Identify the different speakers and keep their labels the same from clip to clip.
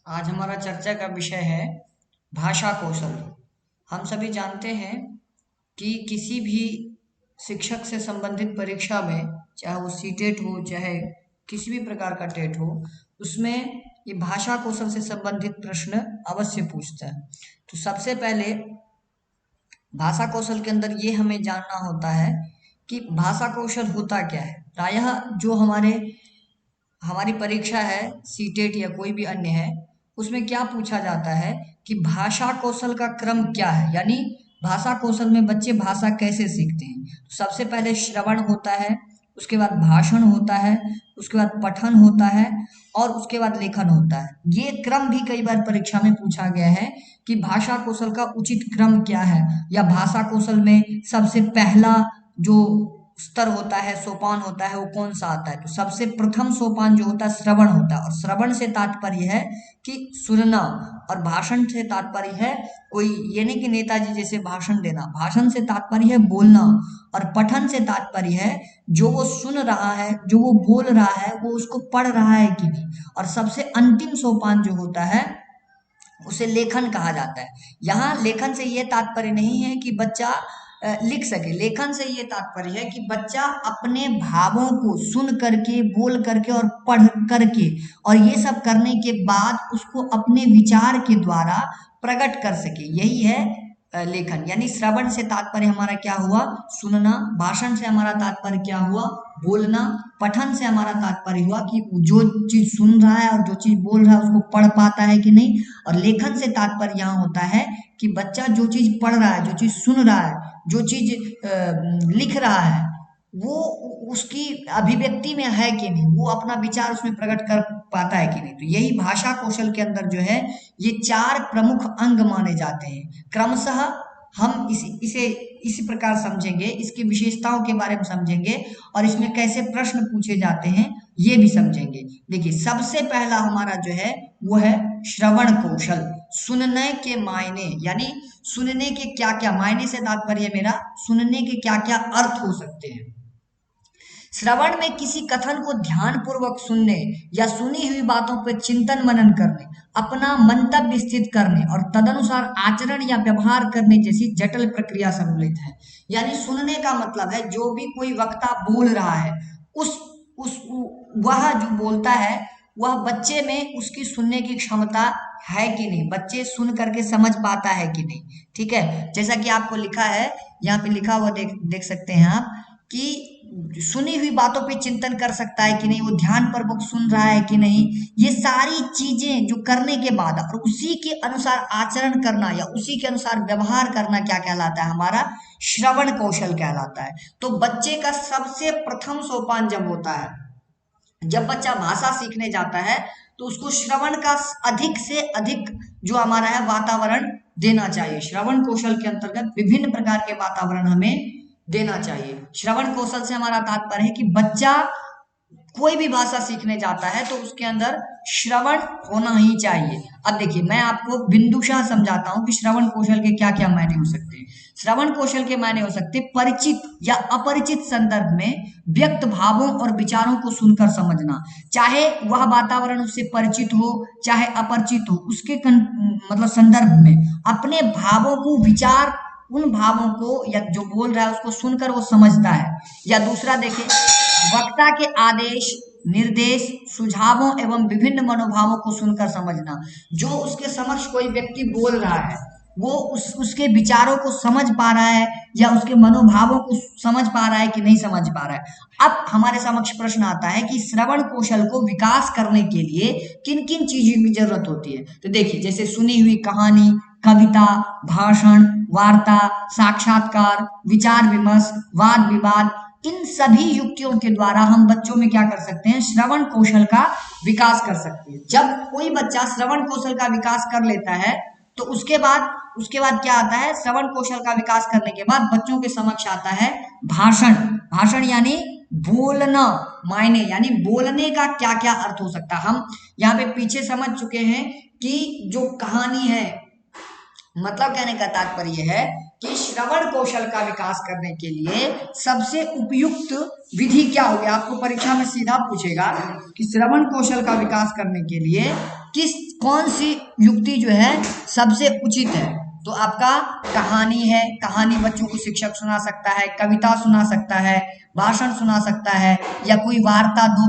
Speaker 1: आज हमारा चर्चा का विषय है भाषा कौशल। हम सभी जानते हैं कि किसी भी शिक्षक से संबंधित परीक्षा में, चाहे वो सीटेट हो, चाहे किसी भी प्रकार का टेट हो, उसमें ये भाषा कौशल से संबंधित प्रश्न अवश्य पूछता है। तो सबसे पहले भाषा कौशल के अंदर ये हमें जानना होता है कि भाषा कौशल होता क्या है। प्रायः जो हमारी परीक्षा है, सीटेट या कोई भी अन्य है, उसमें क्या पूछा जाता है कि भाषा कौशल का क्रम क्या है, यानी भाषा कौशल में बच्चे भाषा कैसे सीखते हैं। तो सबसे पहले श्रवण होता है, उसके बाद भाषण होता है, उसके बाद पठन होता है और उसके बाद लेखन होता है। ये क्रम भी कई बार परीक्षा में पूछा गया है कि भाषा कौशल का उचित क्रम क्या है, या भाषा कौशल में सबसे पहला जो स्तर होता है, सोपान होता है, वो कौन सा आता है। तो सबसे प्रथम सोपान जो होता है श्रवण होता है, और श्रवण से तात्पर्य है कि सुनना, और भाषण से तात्पर्य है कोई ये नहीं कि नेताजी जैसे भाषण देना। भाषण से तात्पर्य है बोलना, और पठन से तात्पर्य है जो वो सुन रहा है, जो वो बोल रहा है, वो उसको पढ़ रहा है कि नहीं। और सबसे अंतिम सोपान जो होता है उसे लेखन कहा जाता है। यहाँ लेखन से ये तात्पर्य नहीं है कि बच्चा लिख सके। लेखन से ये तात्पर्य है कि बच्चा अपने भावों को सुन करके, बोल करके और पढ़ करके, और ये सब करने के बाद उसको अपने विचार के द्वारा प्रकट कर सके, यही है लेखन। यानी श्रवण से तात्पर्य हमारा क्या हुआ, सुनना। भाषण से हमारा तात्पर्य क्या हुआ, बोलना। पठन से हमारा तात्पर्य हुआ कि जो चीज सुन रहा है और जो चीज बोल रहा है उसको पढ़ पाता है कि नहीं। और लेखन से तात्पर्य यहाँ होता है कि बच्चा जो चीज पढ़ रहा है, जो चीज सुन रहा है, जो चीज लिख रहा है, वो उसकी अभिव्यक्ति में है कि नहीं, वो अपना विचार उसमें प्रकट कर पाता है कि नहीं। तो यही भाषा कौशल के अंदर जो है ये चार प्रमुख अंग माने जाते हैं। क्रमशः हम इसे इसी प्रकार समझेंगे, इसकी विशेषताओं के बारे में समझेंगे, और इसमें कैसे प्रश्न पूछे जाते हैं ये भी समझेंगे। देखिए, सबसे पहला हमारा जो है वो है श्रवण कौशल। सुनने के मायने, यानी सुनने के क्या क्या मायने से तात्पर्य मेरा सुनने के क्या क्या अर्थ हो सकते हैं। श्रवण में किसी कथन को ध्यान पूर्वक सुनने या सुनी हुई बातों पर चिंतन मनन करने, अपना मंतव्य स्थित करने और तदनुसार आचरण या व्यवहार करने जैसी जटिल प्रक्रिया सम्मिलित है। यानी सुनने का मतलब है जो भी कोई वक्ता बोल रहा है, उस वह जो बोलता है वह बच्चे में उसकी सुनने की क्षमता है कि नहीं, बच्चे सुन करके समझ पाता है कि नहीं। ठीक है, जैसा कि आपको लिखा है, यहाँ पे लिखा हुआ देख देख सकते हैं आप कि सुनी हुई बातों पे चिंतन कर सकता है कि नहीं, वो ध्यान पूर्वक सुन रहा है कि नहीं। ये सारी चीजें जो करने के बाद और उसी के अनुसार आचरण करना या उसी के अनुसार व्यवहार करना क्या कहलाता है, हमारा श्रवण कौशल कहलाता है। तो बच्चे का सबसे प्रथम सोपान जब होता है, जब बच्चा भाषा सीखने जाता है, तो उसको श्रवण का अधिक से अधिक जो हमारा है वातावरण देना चाहिए। श्रवण कौशल के अंतर्गत विभिन्न प्रकार के वातावरण हमें देना चाहिए। श्रवण कौशल से हमारा तात्पर्य है कि बच्चा कोई भी भाषा सीखने जाता है तो उसके अंदर श्रवण होना ही चाहिए। अब देखिए, मैं आपको बिंदुशः समझाता हूं कि श्रवण कौशल के क्या क्या मायने हो सकते हैं। श्रवण कौशल के मायने हो सकते हैं परिचित या अपरिचित संदर्भ में व्यक्त भावों और विचारों को सुनकर समझना, चाहे वह वातावरण उससे परिचित हो चाहे अपरिचित हो, उसके मतलब संदर्भ में अपने भावों को, विचार, उन भावों को या जो बोल रहा है उसको सुनकर वो समझता है। या दूसरा देखें, वक्ता के आदेश, निर्देश, सुझावों एवं विभिन्न मनोभावों को सुनकर समझना। जो उसके समक्ष कोई व्यक्ति बोल रहा है वो उसके विचारों को समझ पा रहा है या उसके मनोभावों को समझ पा रहा है कि नहीं समझ पा रहा है। अब हमारे समक्ष प्रश्न आता है कि श्रवण कौशल को विकास करने के लिए किन किन चीजों की जरूरत होती है। तो देखिए, जैसे सुनी हुई कहानी, कविता, भाषण, वार्ता, साक्षात्कार, विचार विमर्श, वाद विवाद, इन सभी युक्तियों के द्वारा हम बच्चों में क्या कर सकते हैं, श्रवण कौशल का विकास कर सकते हैं। जब कोई बच्चा श्रवण कौशल का विकास कर लेता है तो उसके बाद क्या आता है, श्रवण कौशल का विकास करने के बाद बच्चों के समक्ष आता है भाषण। भाषण यानी बोलना, मायने यानी बोलने का क्या क्या अर्थ हो सकता है। हम यहाँ पे पीछे समझ चुके हैं कि जो कहानी है, मतलब कहने का तात्पर्य है कि श्रवण कौशल का विकास करने के लिए सबसे उपयुक्त विधि क्या होगी। आपको परीक्षा में सीधा पूछेगा कि श्रवण कौशल का विकास करने के लिए कौन सी युक्ति जो है सबसे उचित है। तो आपका कहानी है, कहानी बच्चों को शिक्षक सुना सकता है, कविता सुना सकता है, भाषण सुना सकता है, या कोई वार्ता दो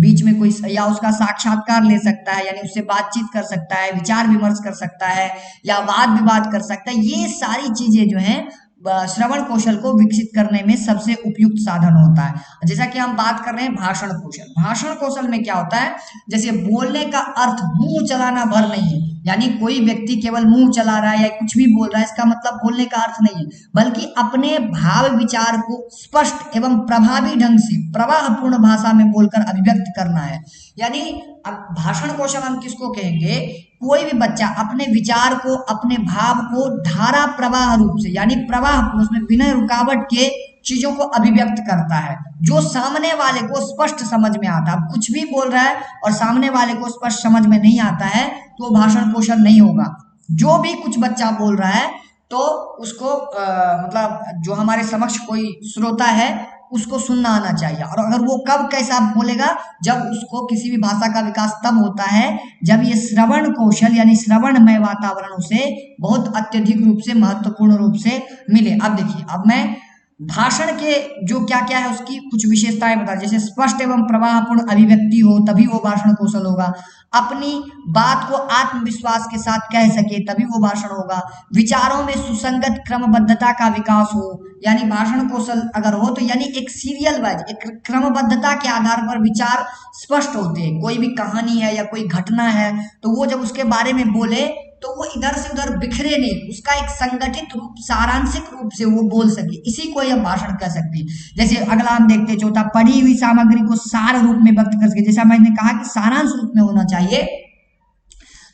Speaker 1: बीच में कोई, या उसका साक्षात्कार ले सकता है यानी उससे बातचीत कर सकता है, विचार विमर्श कर सकता है, या वाद विवाद कर सकता है। ये सारी चीजें जो हैं श्रवण कौशल को विकसित करने में सबसे उपयुक्त साधन होता है। जैसा कि हम बात कर रहे हैं भाषण कौशल, भाषण कौशल में क्या होता है, जैसे बोलने का अर्थ मुंह चलाना भर नहीं है, यानी कोई व्यक्ति केवल मुंह चला रहा है या कुछ भी बोल रहा है इसका मतलब बोलने का अर्थ नहीं है, बल्कि अपने भाव विचार को स्पष्ट एवं प्रभावी ढंग से प्रवाहपूर्ण भाषा में बोलकर अभिव्यक्त करना है। यानी अब भाषण कौशल हम किसको कहेंगे, कोई भी बच्चा अपने विचार को, अपने भाव को धारा प्रवाह रूप से, यानी प्रवाह उसमें बिना रुकावट के चीजों को अभिव्यक्त करता है, जो सामने वाले को स्पष्ट समझ में आता है। अब कुछ भी बोल रहा है और सामने वाले को स्पष्ट समझ में नहीं आता है तो भाषण कौशल नहीं होगा। जो भी कुछ बच्चा बोल रहा है तो उसको मतलब जो हमारे समक्ष कोई श्रोता है उसको सुनना आना चाहिए, और अगर वो कब कैसा बोलेगा, जब उसको किसी भी भाषा का विकास तब होता है जब ये श्रवण कौशल यानी श्रवणमय वातावरण उसे बहुत अत्यधिक रूप से, महत्वपूर्ण रूप से मिले। अब देखिए, अब मैं भाषण के जो क्या क्या है उसकी कुछ विशेषताएं बता, जैसे स्पष्ट एवं प्रवाहपूर्ण अभिव्यक्ति हो तभी वो भाषण कौशल होगा, अपनी बात को आत्मविश्वास के साथ कह सके तभी वो भाषण होगा, विचारों में सुसंगत क्रमबद्धता का विकास हो, यानी भाषण कौशल अगर हो तो यानी एक सीरियल वाइज, एक क्रमबद्धता के आधार पर विचार स्पष्ट होते हैं। कोई भी कहानी है या कोई घटना है तो वो जब उसके बारे में बोले तो वो इधर से उधर बिखरे नहीं, उसका एक संगठित रूप, सारांशिक रूप से वो बोल सके, इसी को हम भाषण कह सकते हैं। जैसे अगला हम देखते हैं चौथा, पढ़ी हुई सामग्री को सार रूप में व्यक्त कर सके। जैसा मैंने कहा कि सारांश रूप में होना चाहिए,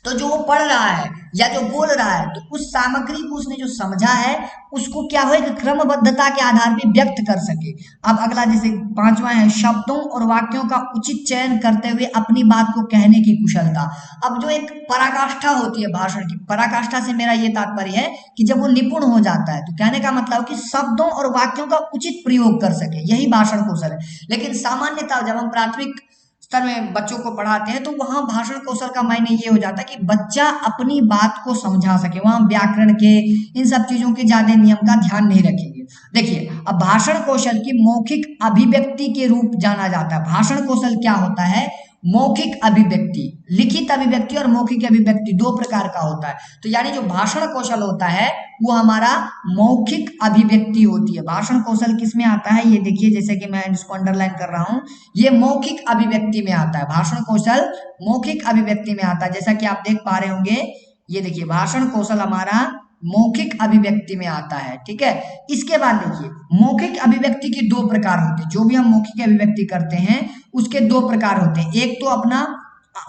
Speaker 1: तो जो वो पढ़ रहा है या जो बोल रहा है तो उस सामग्री को उसने जो समझा है उसको क्या हो, एक क्रमबद्धता के आधार पर व्यक्त कर सके। अब अगला जैसे पांचवा है, शब्दों और वाक्यों का उचित चयन करते हुए अपनी बात को कहने की कुशलता। अब जो एक पराकाष्ठा होती है भाषण की, पराकाष्ठा से मेरा ये तात्पर्य है कि जब वो निपुण हो जाता है तो कहने का मतलब कि शब्दों और वाक्यों का उचित प्रयोग कर सके, यही भाषण कौशल है। लेकिन सामान्यतः जब हम प्राथमिक स्तर में बच्चों को पढ़ाते हैं तो वहां भाषण कौशल का मायने ये हो जाता है कि बच्चा अपनी बात को समझा सके, वहां व्याकरण के इन सब चीजों के ज्यादा नियम का ध्यान नहीं रखेंगे। देखिए, अब भाषण कौशल की मौखिक अभिव्यक्ति के रूप जाना जाता है। भाषण कौशल क्या होता है, मौखिक अभिव्यक्ति, लिखित अभिव्यक्ति और मौखिक अभिव्यक्ति दो प्रकार का होता है। तो यानी जो भाषण कौशल होता है वो हमारा मौखिक अभिव्यक्ति होती है। भाषण कौशल किस में आता है, ये देखिए, जैसे कि मैं इसको अंडरलाइन कर रहा हूं, ये मौखिक अभिव्यक्ति में आता है। भाषण कौशल मौखिक अभिव्यक्ति में आता है, जैसा कि आप देख पा रहे होंगे। ये देखिए, भाषण कौशल हमारा मौखिक अभिव्यक्ति में आता है, ठीक है। इसके बाद देखिए, मौखिक अभिव्यक्ति के दो प्रकार होते हैं। जो भी हम मौखिक अभिव्यक्ति करते हैं उसके दो प्रकार होते हैं। एक तो अपना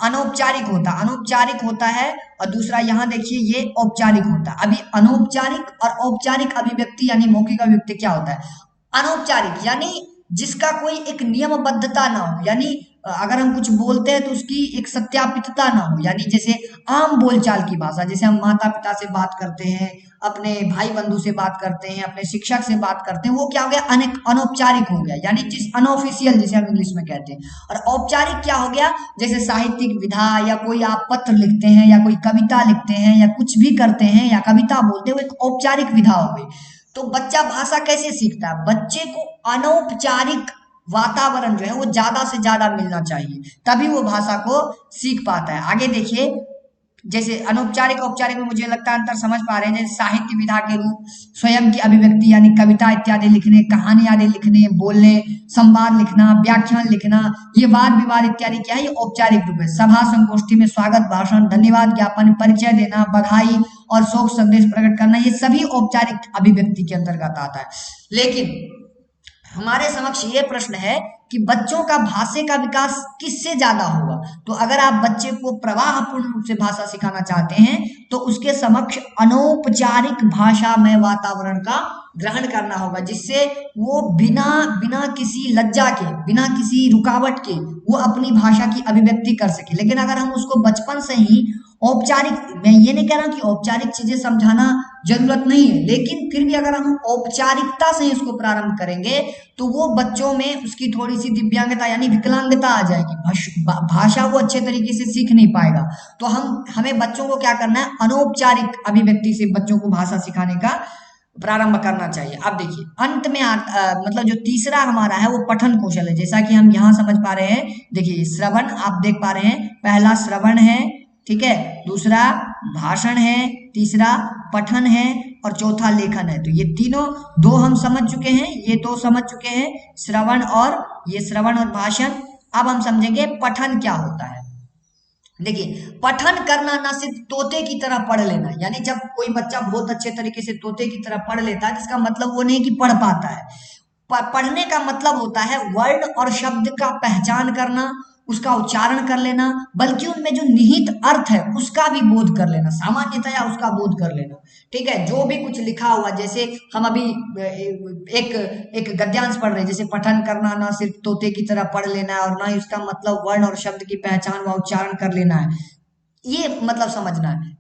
Speaker 1: अनौपचारिक होता है और दूसरा यहाँ देखिए ये औपचारिक होता है। अभी अनौपचारिक और औपचारिक अभिव्यक्ति यानी मौखिक अभिव्यक्ति क्या होता है, अनौपचारिक यानी जिसका कोई एक नियमबद्धता ना हो, यानी अगर हम कुछ बोलते हैं तो उसकी एक सत्यापितता ना हो, यानी जैसे आम बोलचाल की भाषा, जैसे हम माता पिता से बात करते हैं, अपने भाई बंधु से बात करते हैं, अपने शिक्षक से बात करते हैं, वो क्या हो गया, अनौपचारिक हो गया, यानी जिस अनऑफिशियल जिसे हम इंग्लिश में कहते हैं। और औपचारिक क्या हो गया, जैसे साहित्यिक विधा या कोई आप पत्र लिखते हैं या कोई कविता लिखते हैं या कुछ भी करते हैं या कविता बोलते हैं, वो एक औपचारिक विधा हो गई। तो बच्चा भाषा कैसे सीखता है, बच्चे को अनौपचारिक वातावरण जो है वो ज्यादा से ज्यादा मिलना चाहिए, तभी वो भाषा को सीख पाता है। आगे देखिए, जैसे अनौपचारिक औपचारिक में मुझे लगता है अंतर समझ पा रहे हैं। जैसे साहित्य विधा के रूप, स्वयं की अभिव्यक्ति यानी कविता इत्यादि लिखने, कहानी आदि लिखने, बोलने, संवाद लिखना, व्याख्यान लिखना, ये वाद विवाद इत्यादि क्या है, ये औपचारिक रूप है। सभा संगोष्ठी में स्वागत भाषण, धन्यवाद ज्ञापन, परिचय देना, बधाई और शोक संदेश प्रकट करना, ये सभी औपचारिक अभिव्यक्ति के अंतर्गत आता है। लेकिन हमारे समक्ष ये प्रश्न है कि बच्चों का भाषा का विकास किससे ज्यादा होगा। तो अगर आप बच्चे को प्रवाहपूर्ण रूप से भाषा सिखाना चाहते हैं तो उसके समक्ष अनौपचारिक भाषामय वातावरण का ग्रहण करना होगा, जिससे वो बिना किसी लज्जा के, बिना किसी रुकावट के वो अपनी भाषा की अभिव्यक्ति कर सके। लेकिन अगर हम उसको बचपन से ही औपचारिक, मैं ये नहीं कह रहा कि औपचारिक चीजें समझाना जरूरत नहीं है, लेकिन फिर भी अगर हम औपचारिकता से इसको प्रारंभ करेंगे तो वो बच्चों में उसकी थोड़ी सी दिव्यांगता यानी विकलांगता आ जाएगी, भाषा वो अच्छे तरीके से सीख नहीं पाएगा। तो हमें बच्चों को क्या करना है, अनौपचारिक अभिव्यक्ति से बच्चों को भाषा सिखाने का प्रारंभ करना चाहिए। अब देखिए अंत में मतलब जो तीसरा हमारा है वो पठन कौशल है, जैसा कि हम यहाँ समझ पा रहे हैं। देखिए श्रवण आप देख पा रहे हैं, पहला श्रवण है, ठीक है, दूसरा भाषण है, तीसरा पठन है और चौथा लेखन है। तो ये तीनों दो हम समझ चुके हैं, ये दो समझ चुके हैं, श्रवण और ये श्रवण और भाषण। अब हम समझेंगे पठन क्या होता है। देखिए पठन करना ना सिर्फ तोते की तरह पढ़ लेना, यानी जब कोई बच्चा बहुत अच्छे तरीके से तोते की तरह पढ़ लेता है, जिसका मतलब वो नहीं कि पढ़ पाता है। पढ़ने का मतलब होता है वर्ण और शब्द का पहचान करना, उसका उच्चारण कर लेना, बल्कि उनमें जो निहित अर्थ है उसका भी बोध कर लेना, सामान्यतया उसका बोध कर लेना। ठीक है, जो भी कुछ लिखा हुआ, जैसे हम अभी एक एक गद्यांश पढ़ रहे हैं, जैसे पठन करना ना सिर्फ तोते की तरह पढ़ लेना है और ना ही उसका मतलब वर्ण और शब्द की पहचान व उच्चारण कर लेना है, ये मतलब समझना है,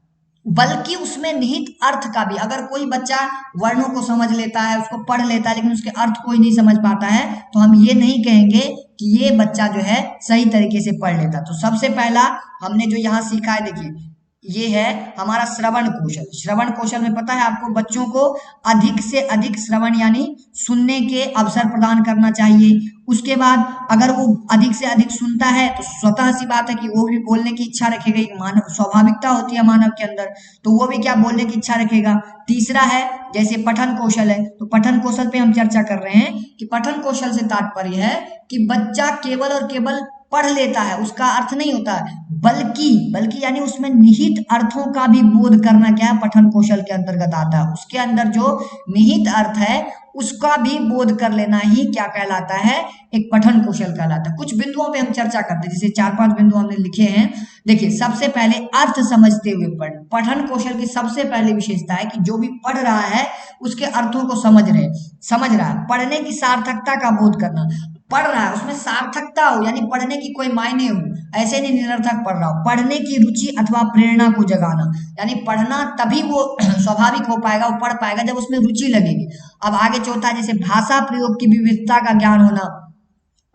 Speaker 1: बल्कि उसमें निहित अर्थ का भी। अगर कोई बच्चा वर्णों को समझ लेता है, उसको पढ़ लेता है, लेकिन उसके अर्थ कोई नहीं समझ पाता है, तो हम ये नहीं कहेंगे कि ये बच्चा जो है सही तरीके से पढ़ लेता। तो सबसे पहला हमने जो यहाँ सीखा है, देखिए ये है हमारा श्रवण कौशल। श्रवण कौशल में पता है आपको, बच्चों को अधिक से अधिक श्रवण यानी सुनने के अवसर प्रदान करना चाहिए। उसके बाद अगर वो अधिक से अधिक सुनता है तो स्वतः सी बात है कि वो भी बोलने की इच्छा रखेगा, एक मानव स्वाभाविकता होती है मानव के अंदर, तो वो भी क्या बोलने की इच्छा रखेगा। तीसरा है जैसे पठन कौशल है, तो पठन कौशल पे हम चर्चा कर रहे हैं कि पठन कौशल से तात्पर्य है कि बच्चा केवल और केवल पढ़ लेता है, उसका अर्थ नहीं होता है, बल्कि बल्कि यानी उसमें निहित अर्थों का भी बोध करना क्या है, पठन कौशल के अंतर्गत आता है। उसके अंदर जो निहित अर्थ है उसका भी बोध कर लेना ही क्या कहलाता है, एक पठन कौशल कहलाता है। कुछ बिंदुओं पे हम चर्चा करते हैं, जैसे 4-5 बिंदु हमने लिखे हैं। देखिए सबसे पहले अर्थ समझते हुए पढ़, पठन कौशल की सबसे पहली विशेषता है कि जो भी पढ़ रहा है उसके अर्थों को समझ रहा है। पढ़ने की सार्थकता का बोध करना, पढ़ रहा है उसमें सार्थकता हो, यानी पढ़ने की कोई मायने हो, ऐसे नहीं निरर्थक पढ़ रहा हो। पढ़ने की रुचि अथवा प्रेरणा को जगाना, यानी पढ़ना तभी वो स्वाभाविक हो पाएगा, वो पढ़ पाएगा जब उसमें रुचि लगेगी। अब आगे चौथा, जैसे भाषा प्रयोग की विविधता का ज्ञान होना,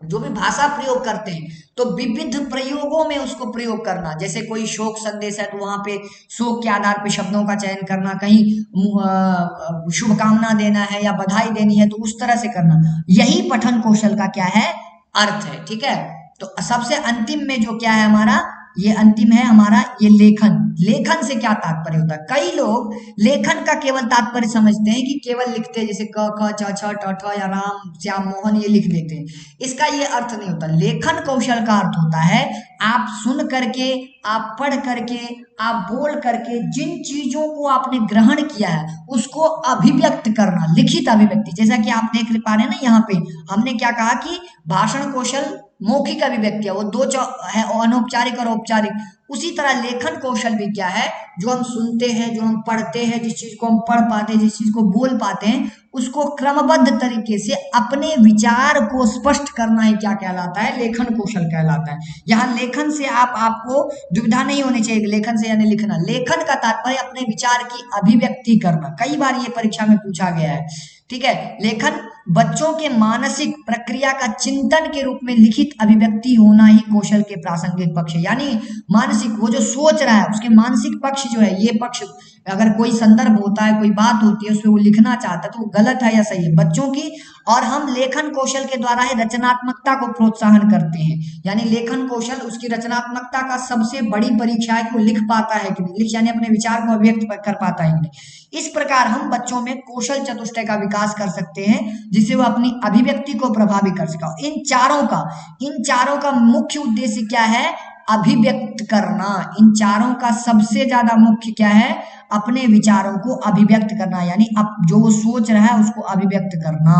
Speaker 1: जो भी भाषा प्रयोग करते हैं तो विविध प्रयोगों में उसको प्रयोग करना। जैसे कोई शोक संदेश है तो वहां पे शोक के आधार पे शब्दों का चयन करना, कहीं शुभकामना देना है या बधाई देनी है तो उस तरह से करना। यही पठन कौशल का क्या है, अर्थ है। ठीक है, तो सबसे अंतिम में जो क्या है हमारा, ये अंतिम है हमारा ये लेखन। लेखन से क्या तात्पर्य होता है, कई लोग लेखन का केवल तात्पर्य समझते हैं कि केवल लिखते हैं, जैसे क ख छ छ ट ठ या राम श्याम मोहन ये लिख देते हैं, इसका ये अर्थ नहीं होता। लेखन कौशल का अर्थ होता है आप सुन करके, आप पढ़ करके, आप बोल करके जिन चीजों को आपने ग्रहण किया है उसको अभिव्यक्त करना, लिखित अभिव्यक्ति। जैसा कि आप देख पा रहे हैं ना, यहाँ पे हमने क्या कहा कि भाषण कौशल मौखिक अभिव्यक्ति है, वो दो है, अनौपचारिक और औपचारिक। उसी तरह लेखन कौशल भी क्या है, जो हम सुनते हैं, जो हम पढ़ते हैं, जिस चीज को हम पढ़ पाते हैं, जिस चीज को बोल पाते हैं, उसको क्रमबद्ध तरीके से अपने विचार को स्पष्ट करना ही क्या कहलाता है, लेखन कौशल कहलाता है। यहाँ लेखन से आपको दुविधा नहीं होनी चाहिए, लेखन से यानी लिखना। लेखन का तात्पर्य अपने विचार की अभिव्यक्ति करना, कई बार ये परीक्षा में पूछा गया है। ठीक है, लेखन बच्चों के मानसिक प्रक्रिया का चिंतन के रूप में लिखित अभिव्यक्ति होना ही कौशल के प्रासंगिक पक्ष है। यानी मानसिक, वो जो सोच रहा है उसके मानसिक पक्ष जो है, ये पक्ष अगर कोई संदर्भ होता है, कोई बात होती है, उसमें वो लिखना चाहता है तो वो गलत है या सही है, बच्चों की। और हम लेखन कौशल के द्वारा ही रचनात्मकता को प्रोत्साहन करते हैं। यानी लेखन कौशल उसकी रचनात्मकता का सबसे बड़ी परीक्षा है कि वो लिख पाता है कि नहीं, लिख यानी अपने विचार को अभिव्यक्त कर पाता है कि नहीं। इस प्रकार हम बच्चों में कौशल चतुष्टय का विकास कर सकते हैं, जिससे वो अपनी अभिव्यक्ति को प्रभावी कर सका। इन चारों का मुख्य उद्देश्य क्या है, अभिव्यक्त करना। इन चारों का सबसे ज्यादा मुख्य क्या है, अपने विचारों को अभिव्यक्त करना, यानी अब जो वो सोच रहा है उसको अभिव्यक्त करना।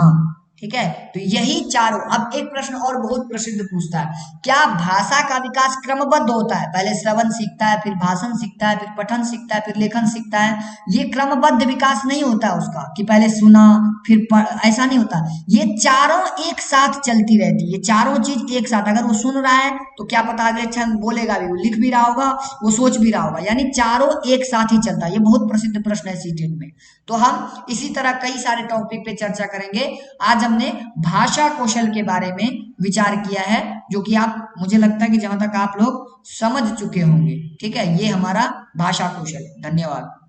Speaker 1: ठीक है। तो यही चारों। अब एक प्रश्न और बहुत प्रसिद्ध पूछता है, क्या भाषा का विकास क्रमबद्ध होता है? पहले श्रवण सीखता है, फिर भाषण सीखता है, फिर पठन सीखता है, फिर लेखन सीखता है। ये क्रमबद्ध विकास नहीं होता है उसका कि पहले सुना फिर ऐसा नहीं होता। ये चारों एक साथ चलती रहती है, ये चारों चीज एक साथ। अगर वो सुन रहा है तो क्या पता अगले क्षण बोलेगा भी, वो लिख भी रहा होगा, वो सोच भी रहा होगा, यानी चारों एक साथ ही चलता है। ये बहुत प्रसिद्ध प्रश्न है सीटेट में। तो हम इसी तरह कई सारे टॉपिक पे चर्चा करेंगे। आज हमने भाषा कौशल के बारे में विचार किया है, जो कि आप, मुझे लगता है कि जहां तक आप लोग समझ चुके होंगे। ठीक है, ये हमारा भाषा कौशल। धन्यवाद।